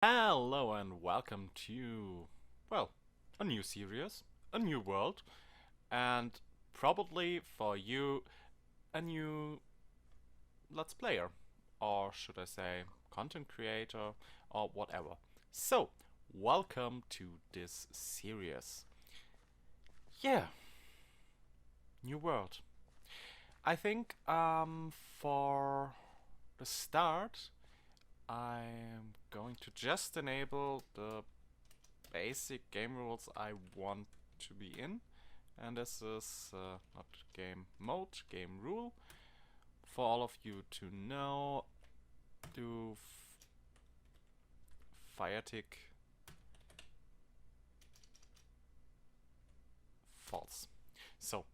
Hello and welcome to, well, a new series, a new world, and probably for you, a new Let's Player, or should I say, content creator, or whatever. So, welcome to this series. Yeah, new world. I think for the start, I'm going to just enable the basic game rules I want to be in, and this is not game mode, game rule. For all of you to know, do fire tick false. So,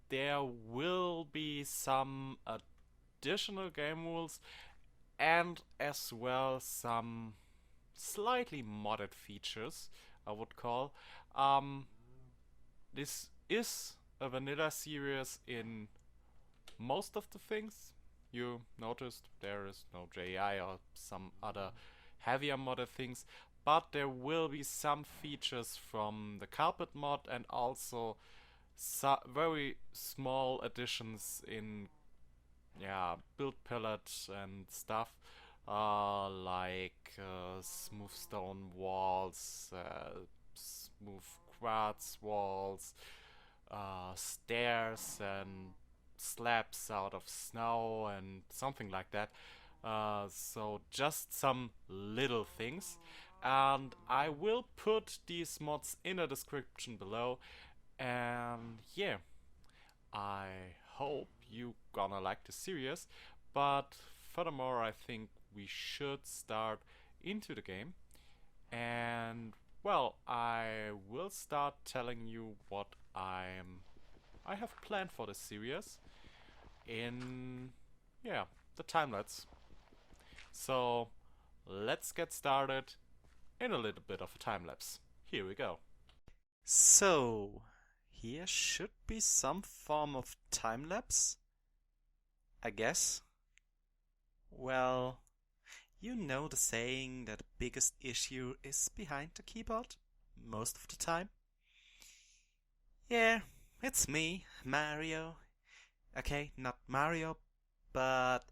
there will be some additional game rules and as well some slightly modded features, I would call. Um, this is a vanilla series in most of the things. You noticed there is no JI or some other heavier modded things, but there will be some features from the carpet mod and also very small additions in build palette and stuff, like smooth stone walls, smooth quartz walls, stairs and slabs out of snow and something like that. So just some little things. And I will put these mods in the description below. And yeah, I hope you gonna like the series. But furthermore, I think we should start into the game. And well, I will start telling you what I have planned for this series in the timelets. So let's get started in a little bit of a time lapse. Here we go. So here should be some form of time lapse, I guess. Well, you know the saying that the biggest issue is behind the keyboard most of the time. Yeah, it's me, Mario. Okay, not Mario, but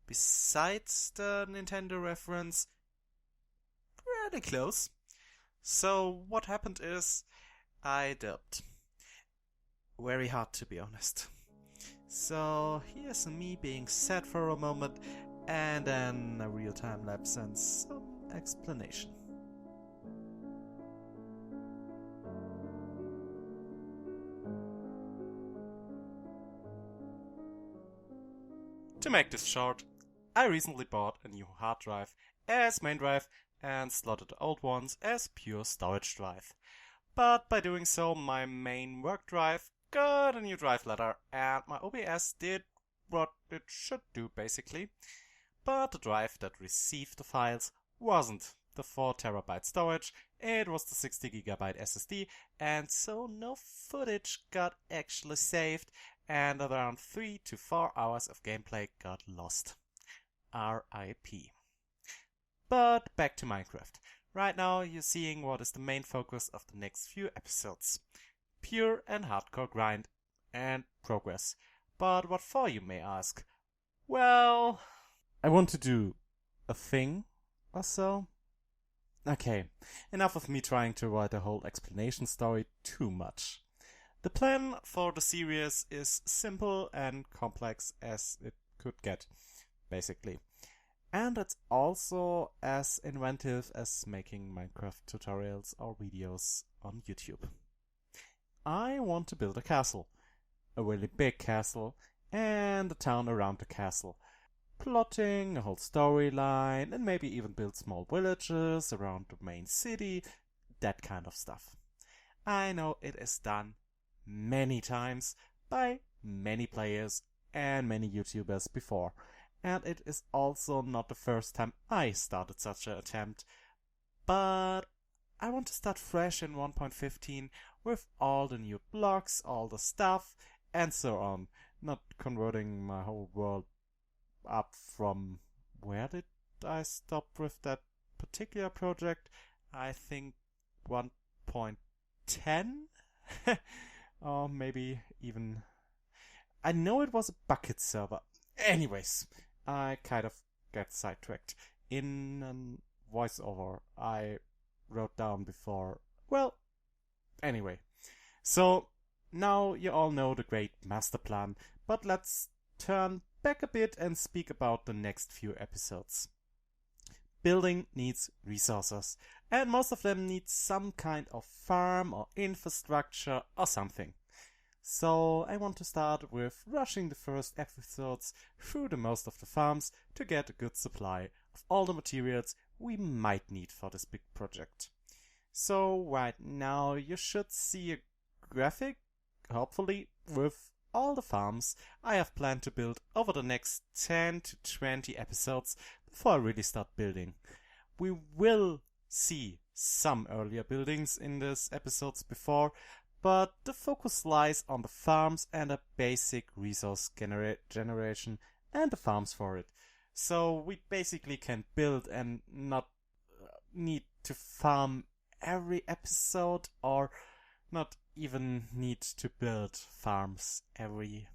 besides the Nintendo reference, pretty close. So what happened is I dubbed. Very hard to be honest. So here's me being sad for a moment and then a real time lapse and some explanation. To make this short, I recently bought a new hard drive as main drive and slotted the old ones as pure storage drive. But by doing so, my main work drive got a new drive letter and my OBS did what it should do basically. But the drive that received the files wasn't the 4TB storage, it was the 60GB SSD, and so no footage got actually saved and around 3 to 4 hours of gameplay got lost. RIP. But back to Minecraft. Right now you're seeing what is the main focus of the next few episodes. Pure and hardcore grind and progress. But what for, you may ask? Well, I want to do a thing or so. Okay, enough of me trying to write a whole explanation story too much. The plan for the series is simple and complex as it could get, basically. And it's also as inventive as making Minecraft tutorials or videos on YouTube. I want to build a castle, a really big castle, and a town around the castle. Plotting a whole storyline and maybe even build small villages around the main city, that kind of stuff. I know it is done many times by many players and many YouTubers before, and it is also not the first time I started such an attempt, but I want to start fresh in 1.15 with all the new blocks, all the stuff, and so on, not converting my whole world up from where did I stop with that particular project, I think 1.10 or maybe even, I know it was a bucket server. Anyways, I kind of get sidetracked. In a voiceover I wrote down before. Well, anyway. So, now you all know the great master plan, but let's turn back a bit and speak about the next few episodes. Building needs resources, and most of them need some kind of farm or infrastructure or something. So I want to start with rushing the first episodes through the most of the farms to get a good supply of all the materials we might need for this big project. So right now you should see a graphic, hopefully, with all the farms I have planned to build over the next 10 to 20 episodes before I really start building. We will see some earlier buildings in these episodes before, but the focus lies on the farms and a basic resource generation and the farms for it. So we basically can build and not need to farm every episode, or not even need to build farms every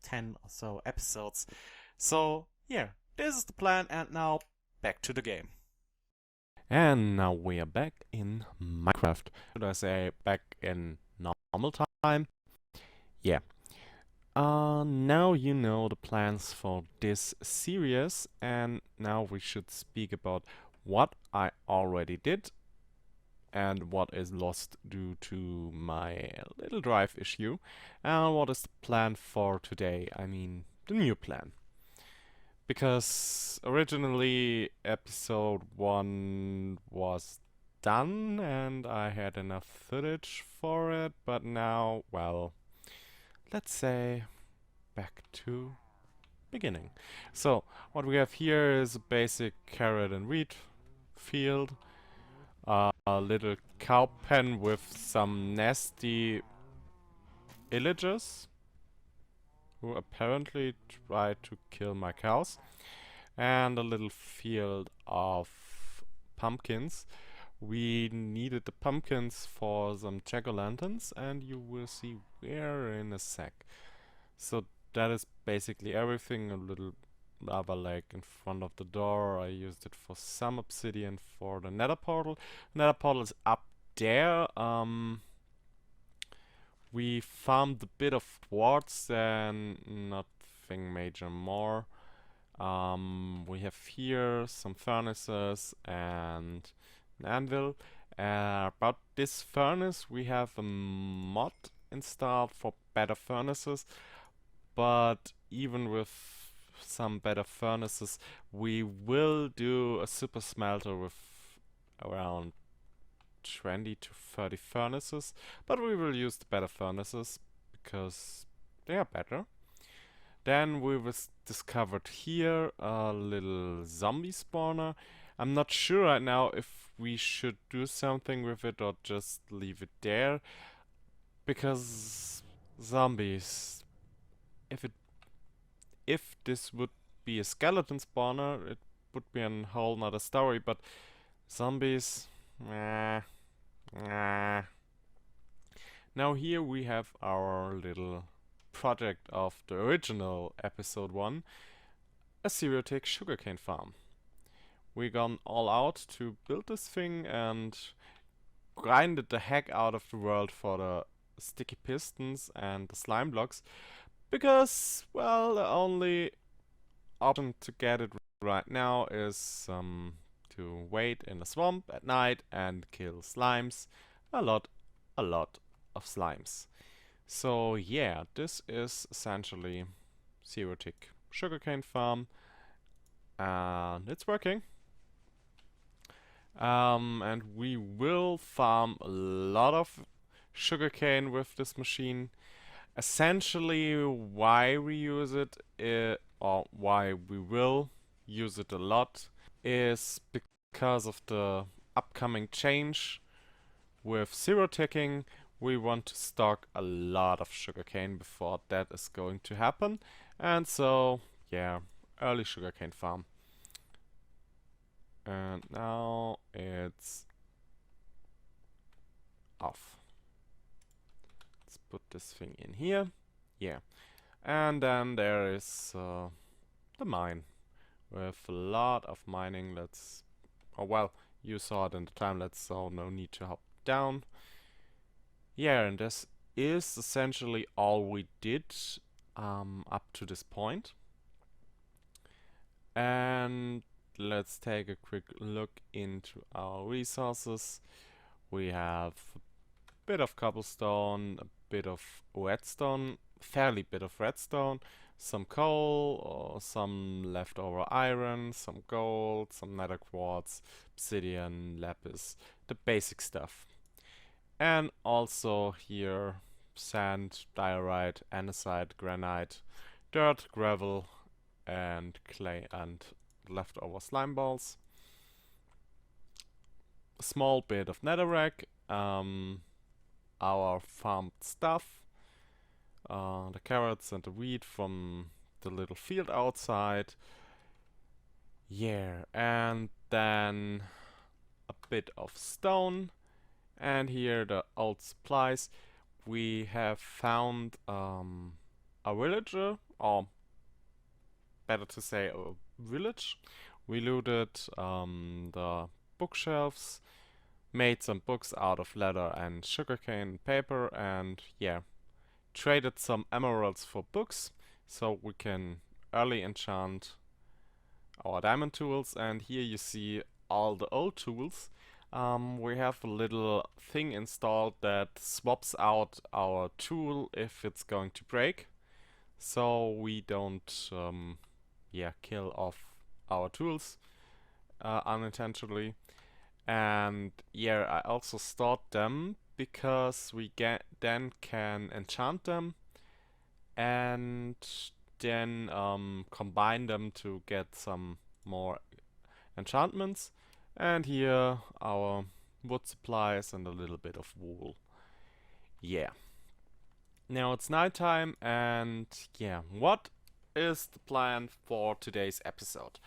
10 or so episodes. So yeah, this is the plan, and now back to the game. And now we are back in Minecraft. Should I say back in normal time? Yeah. Now you know the plans for this series, and now we should speak about what I already did and what is lost due to my little drive issue, and what is the plan for today. I mean, the new plan. Because originally episode 1 was done and I had enough footage for it, but now, well, let's say back to beginning. So, what we have here is a basic carrot and wheat field, a little cow pen with some nasty villagers who apparently tried to kill my cows, and a little field of pumpkins. We needed the pumpkins for some jack-o'-lanterns, and you will see where in a sec. So that is basically everything. A little lava lake in front of the door. I used it for some obsidian for the nether portal. Nether portal is up there. We farmed a bit of quartz and nothing major more. We have here some furnaces and an anvil. About this furnace, we have a mod installed for better furnaces, but even with some better furnaces, we will do a super smelter with around 20 to 30 furnaces, but we will use the better furnaces because they are better. Then we discovered here a little zombie spawner. I'm not sure right now if we should do something with it or just leave it there, because zombies, if this would be a skeleton spawner, it would be a whole nother story, but zombies, nah. Now here we have our little project of the original episode 1, a Cereotech sugarcane farm. We gone all out to build this thing and grinded the heck out of the world for the sticky pistons and the slime blocks, because, well, the only option to get it right now is to wait in the swamp at night and kill slimes. A lot of slimes. So yeah, this is essentially Cereotech sugarcane farm, and it's working. And we will farm a lot of sugarcane with this machine. Essentially, why we use it, or why we will use it a lot, is because of the upcoming change with zero-ticking. We want to stock a lot of sugarcane before that is going to happen, and so yeah, early sugarcane farm. And now it's off. Let's put this thing in here. Yeah. And then there is the mine with a lot of mining. Oh well, you saw it in the timelapse, so no need to hop down. Yeah, and this is essentially all we did up to this point. And let's take a quick look into our resources. We have a bit of cobblestone, a bit of redstone, fairly bit of redstone, some coal, or some leftover iron, some gold, some nether quartz, obsidian, lapis, the basic stuff. And also here sand, diorite, andesite, granite, dirt, gravel, and clay and leftover slime balls. A small bit of netherrack, our farmed stuff, the carrots and the wheat from the little field outside. Yeah, and then a bit of stone, and here the old supplies. We have found a villager, or better to say a village. We looted the bookshelves, made some books out of leather and sugarcane paper, and yeah, traded some emeralds for books so we can early enchant our diamond tools. And here you see all the old tools. We have a little thing installed that swaps out our tool if it's going to break, so we don't kill off our tools unintentionally. And yeah, I also stored them because we then can enchant them and then combine them to get some more enchantments. And here our wood supplies and a little bit of wool. Yeah. Now it's nighttime, and yeah, what is the plan for today's episode?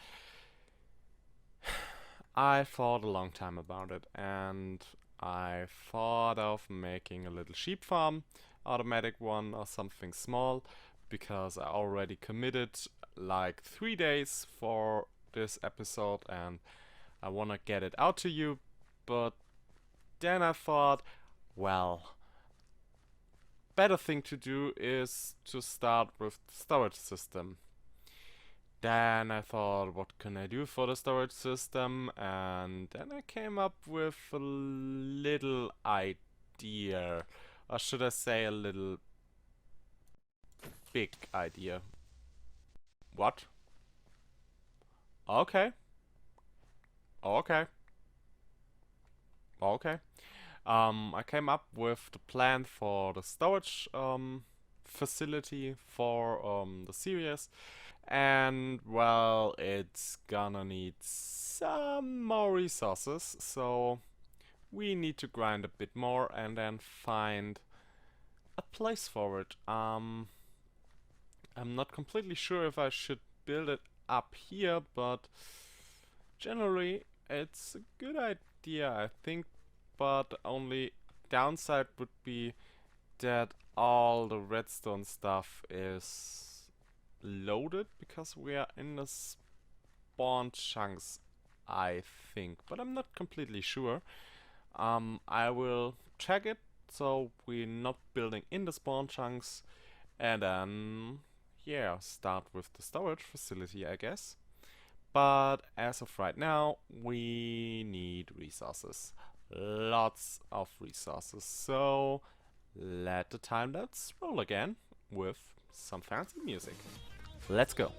I thought a long time about it, and I thought of making a little sheep farm, automatic one or something small, because I already committed like 3 days for this episode and I wanna get it out to you. But then I thought, well, better thing to do is to start with the storage system. Then I thought, what can I do for the storage system? And then I came up with a little idea. Or should I say a little big idea? What? Okay. Okay. Okay. I came up with the plan for the storage facility for the series. And well, it's gonna need some more resources, so we need to grind a bit more and then find a place for it. I'm not completely sure if I should build it up here, but generally it's a good idea, I think. But the only downside would be that all the redstone stuff is loaded because we are in the spawn chunks, I think, but I'm not completely sure. I will check it so we're not building in the spawn chunks, and then yeah, start with the storage facility, I guess. But as of right now, we need resources. Lots of resources. So let the time lapse roll again with some fancy music. Let's go.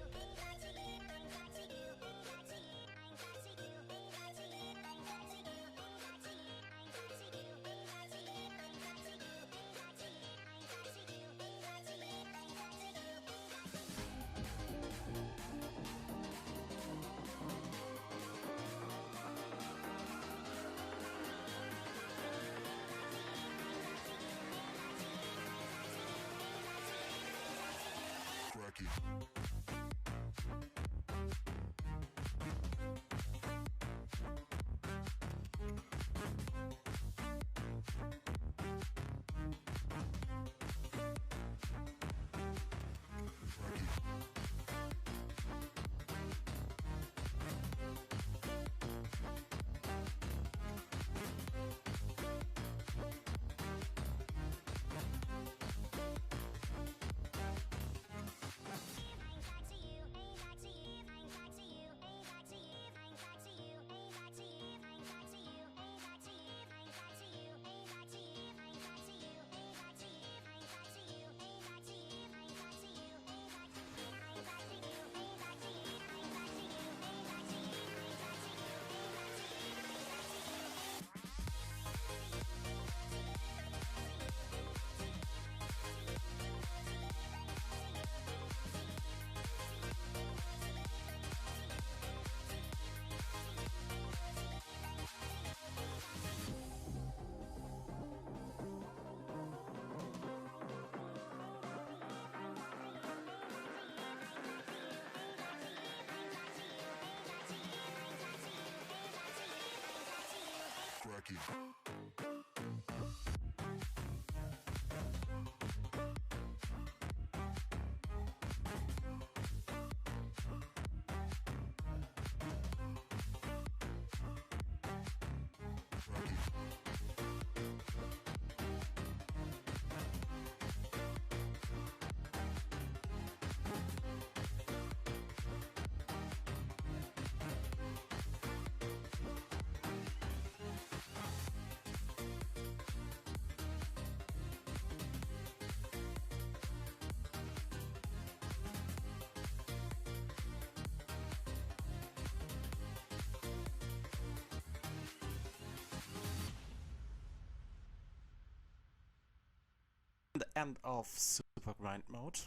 The end of Super Grind mode.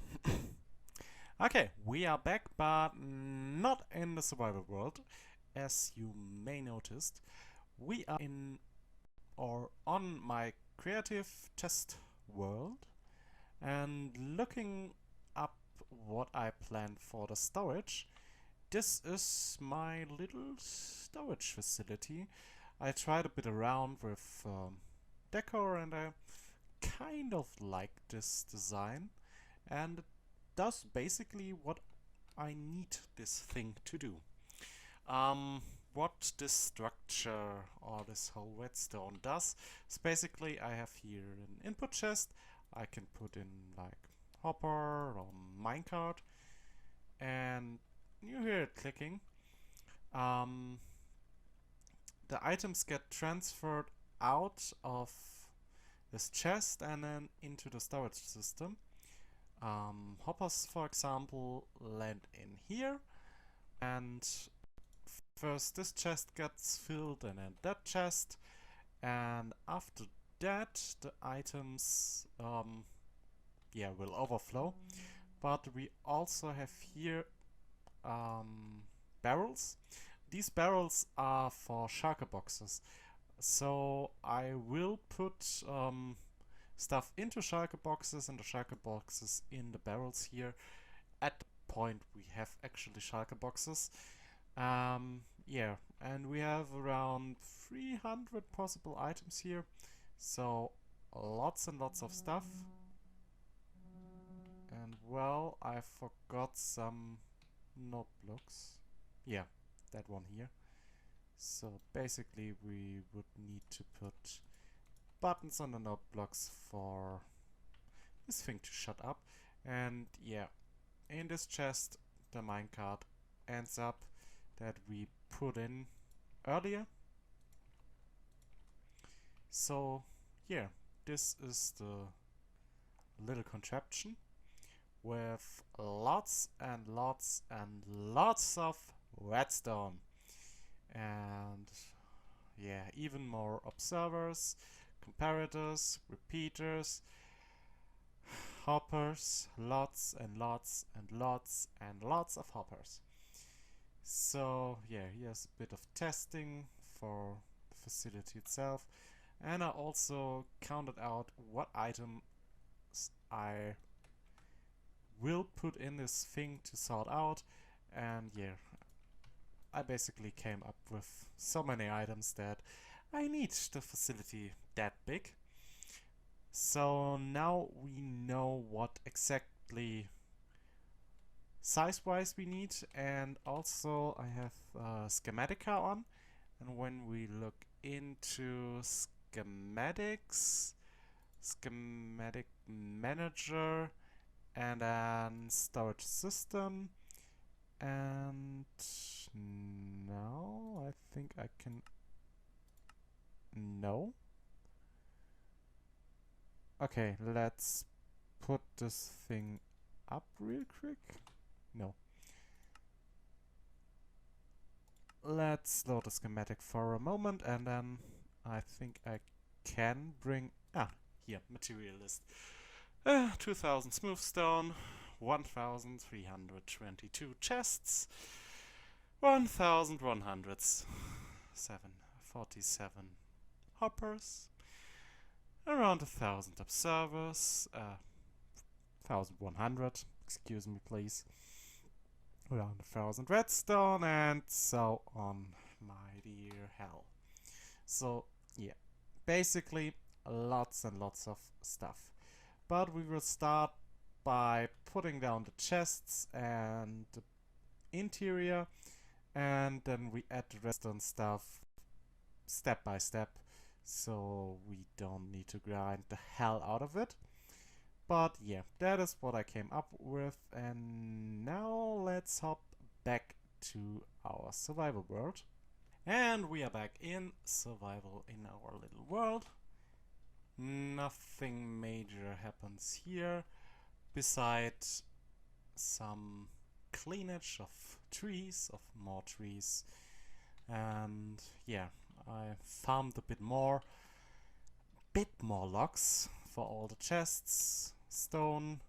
Okay, we are back, but not in the survival world. As you may noticed, we are in or on my creative test world and looking up what I planned for the storage. This is my little storage facility. I tried a bit around with decor and I kind of like this design, and it does basically what I need this thing to do. What this structure or this whole redstone does is basically I have here an input chest. I can put in like hopper or minecart, and you hear it clicking. The items get transferred out of this chest and then into the storage system. Hoppers, for example, land in here, and first this chest gets filled and then that chest, and after that the items will overflow. But we also have here barrels. These barrels are for shulker boxes, so I will put stuff into shulker boxes and the shulker boxes in the barrels here at the point we have actually shulker boxes. Yeah, and we have around 300 possible items here, so lots and lots of stuff. And well, I forgot some note blocks. Yeah, that one here. So basically we would need to put buttons on the note blocks for this thing to shut up. And yeah, in this chest the minecart ends up that we put in earlier. So yeah, this is the little contraption with lots and lots and lots of redstone, and yeah, even more observers, comparators, repeaters, hoppers, lots and lots and lots and lots of hoppers. So yeah, here's a bit of testing for the facility itself, and I also counted out what items I will put in this thing to sort out, and yeah, I basically came up with so many items that I need the facility that big. So now we know what exactly size-wise we need, and also I have Schematica on, and when we look into schematics, schematic manager, and then storage system, and now I think I can, no. Okay, let's put this thing up real quick. No. Let's load the schematic for a moment, and then I think I can bring, here, material list. 2000 smooth stone, 1322 chests, 1147 hoppers, around 1000 observers, 1100, excuse me please, around 1000 redstone, and so on, my dear hell. So yeah, basically lots and lots of stuff. But we will start by putting down the chests and the interior, and then we add the rest on stuff step by step, so we don't need to grind the hell out of it. But yeah, that is what I came up with, and now let's hop back to our survival world. And we are back in survival in our little world. Nothing major happens here, besides some cleanage of trees, of more trees. And yeah, I farmed a bit more logs for all the chests, stone,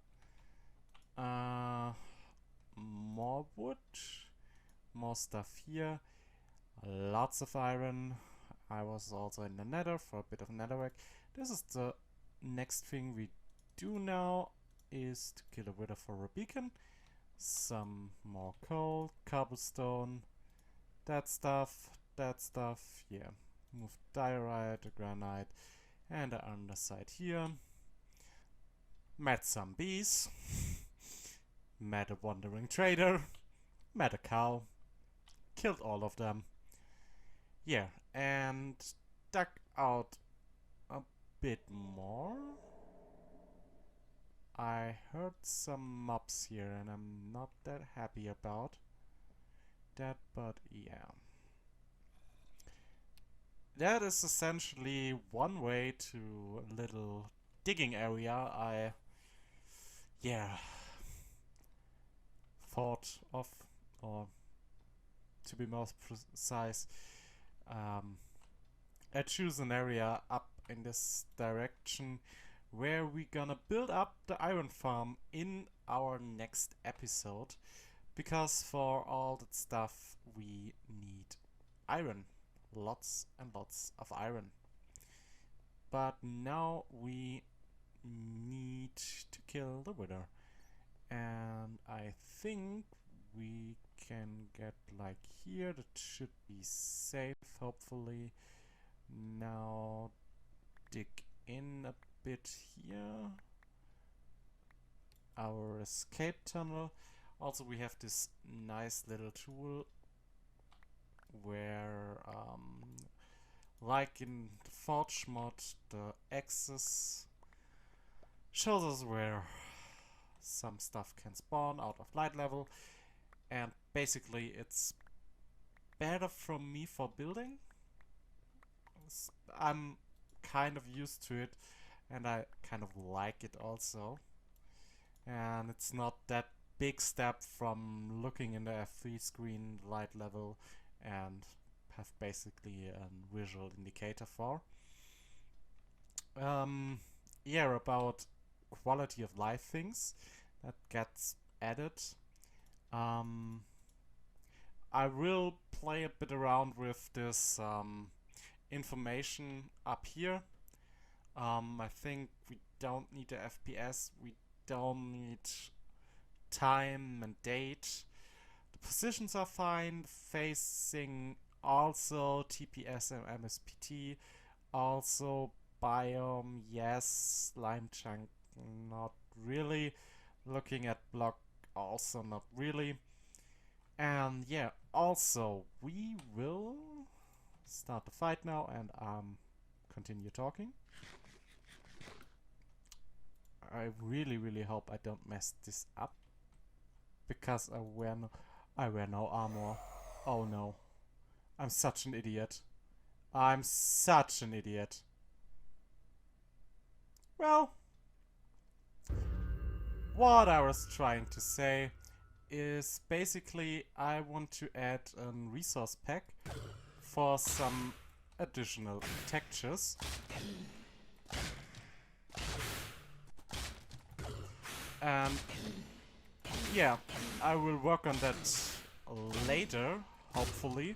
more wood, more stuff here, lots of iron. I was also in the nether for a bit of netherrack. This is the next thing we do now, is to kill a wither for a beacon. Some more coal, cobblestone, that stuff, yeah. Move diorite, the granite, and the underside here. Met some bees. Met a wandering trader. Met a cow. Killed all of them. Yeah, and dug out a bit more. I heard some mobs here and I'm not that happy about that, but yeah. That is essentially one way to a little digging area I, yeah, thought of, or to be more precise, I choose an area up in this direction where we're gonna build up the iron farm in our next episode, because for all that stuff we need iron, lots and lots of iron. But now we need to kill the wither, and I think we can get like here. That should be safe, hopefully. Now dig in a bit here. Our escape tunnel. Also, we have this nice little tool where, like in the Forge mod, the axis shows us where some stuff can spawn out of light level, and basically it's better from me for building. I'm kind of used to it and I kind of like it also, and it's not that big step from looking in the F3 screen light level and have basically a visual indicator for. Yeah, about quality of life things that gets added. I will play a bit around with this information up here. I think we don't need the FPS, we don't need time and date. The positions are fine, facing also TPS and MSPT, also biome, yes, slime chunk, not really. Looking at block, also not really. And yeah, also we will start the fight now and continue talking. I really hope I don't mess this up, because I wear no armor. Oh no. I'm such an idiot. I'm such an idiot. Well, what I was trying to say is basically I want to add a resource pack for some additional textures. And yeah, I will work on that later, hopefully.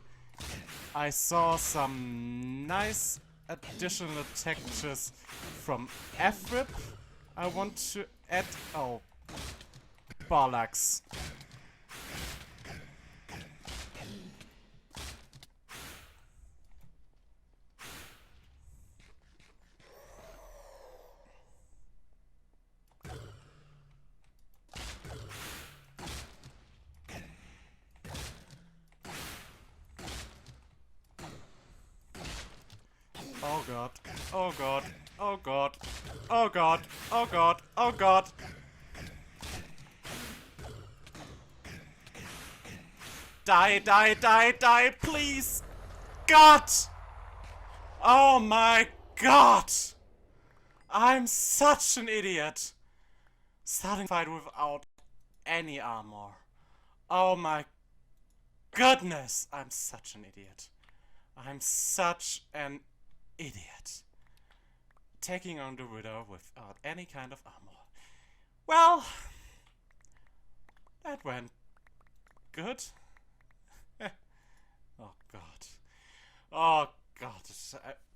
I saw some nice additional textures from FRIP. I want to add... Oh, bollocks. Oh god. Oh god. Oh god. Oh god. Oh god. Oh god. Die, die, die, die, please! God! Oh my god! I'm such an idiot! Starting fight without any armor. Oh my goodness! I'm such an idiot. I'm such an idiot. Taking on the Widow without any kind of armor. Well, that went good. Oh god. Oh god.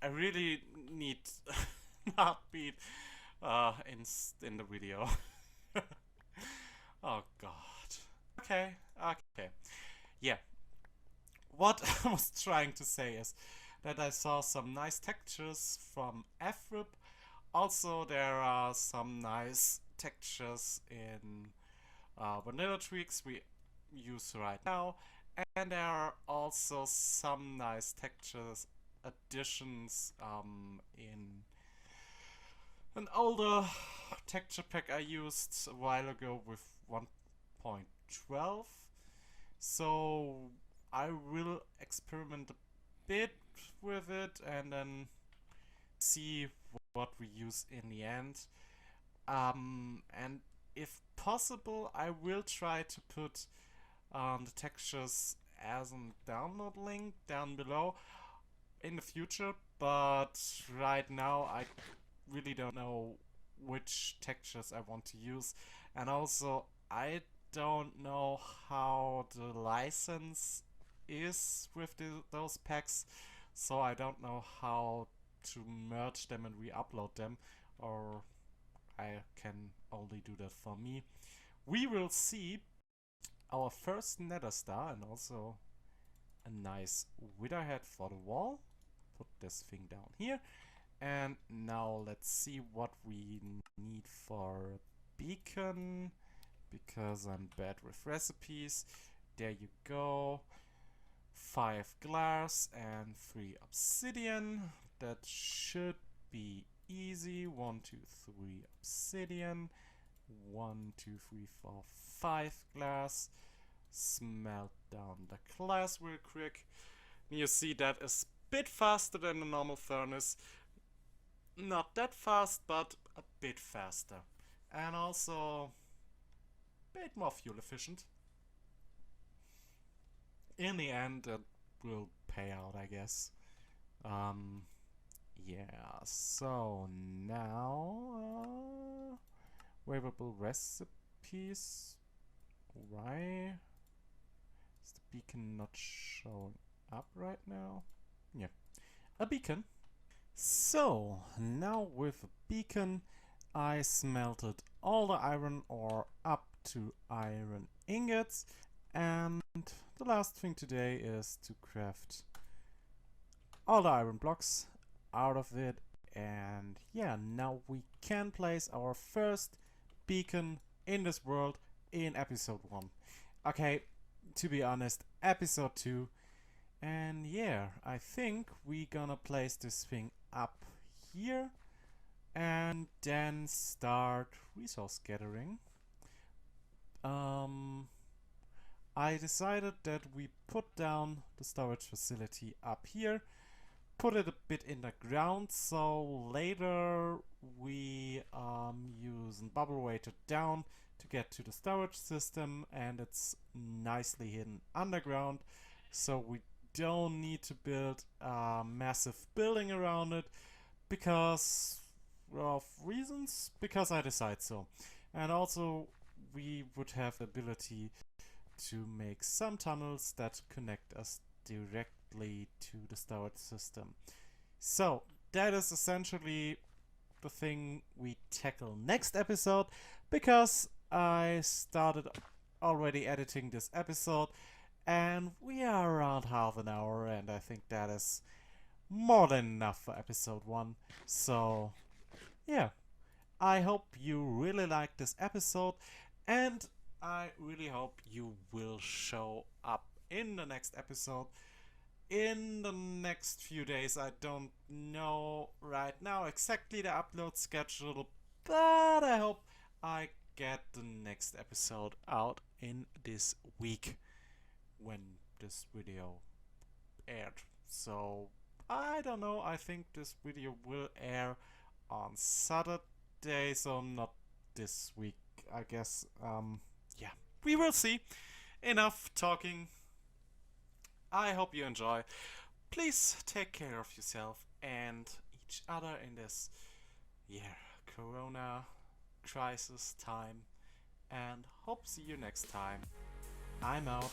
I really need heartbeat in the video. Oh god. Okay, okay. Yeah. What I was trying to say is that I saw some nice textures from FRIP. Also, there are some nice textures in vanilla tweaks we use right now, and there are also some nice textures additions in an older texture pack I used a while ago with 1.12. So I will experiment a bit with it and then see what we use in the end. And if possible, I will try to put the textures as a download link down below in the future, but right now I really don't know which textures I want to use, and also I don't know how the license is with those packs, so I don't know how to merge them and re-upload them, or I can only do that for me. We will see. Our first nether star and also a nice wither head for the wall. Put this thing down here. And now let's see what we need for a beacon, because I'm bad with recipes. There you go. 5 glass and 3 obsidian. That should be easy. 1, 2, 3 obsidian. 1, 2, 3, 4, 5 glass. Smelt down the glass real quick. You see that is a bit faster than the normal furnace. Not that fast, but a bit faster. And also a bit more fuel efficient. In the end, it will pay out, I guess. Yeah, so now waivable recipes. Why is the beacon not showing up right now? Yeah, a beacon. So now with a beacon, I smelted all the iron ore up to iron ingots, and the last thing today is to craft all the iron blocks out of it. And yeah, now we can place our first beacon in this world in episode 1. Okay, to be honest, episode 2. And yeah, I think we're gonna place this thing up here and then start resource gathering. I decided that we put down the storage facility up here, put it a bit in the ground, so later we use a bubble weighted down to get to the storage system, and it's nicely hidden underground, so we don't need to build a massive building around it because of reasons, because I decide so. And also we would have the ability to make some tunnels that connect us directly to the storage system. So that is essentially the thing we tackle next episode, because I started already editing this episode and we are around half an hour, and I think that is more than enough for episode 1. So yeah, I hope you really like this episode, and I really hope you will show up in the next episode. in the next few days. I don't know right now exactly the upload schedule, but I hope I get the next episode out in this week when this video aired. So I don't know, I think this video will air on Saturday, so not this week, I guess. Yeah, we will see. Enough talking. I hope you enjoy. Please take care of yourself and each other in this, yeah, corona crisis time, and hope see you next time. I'm out.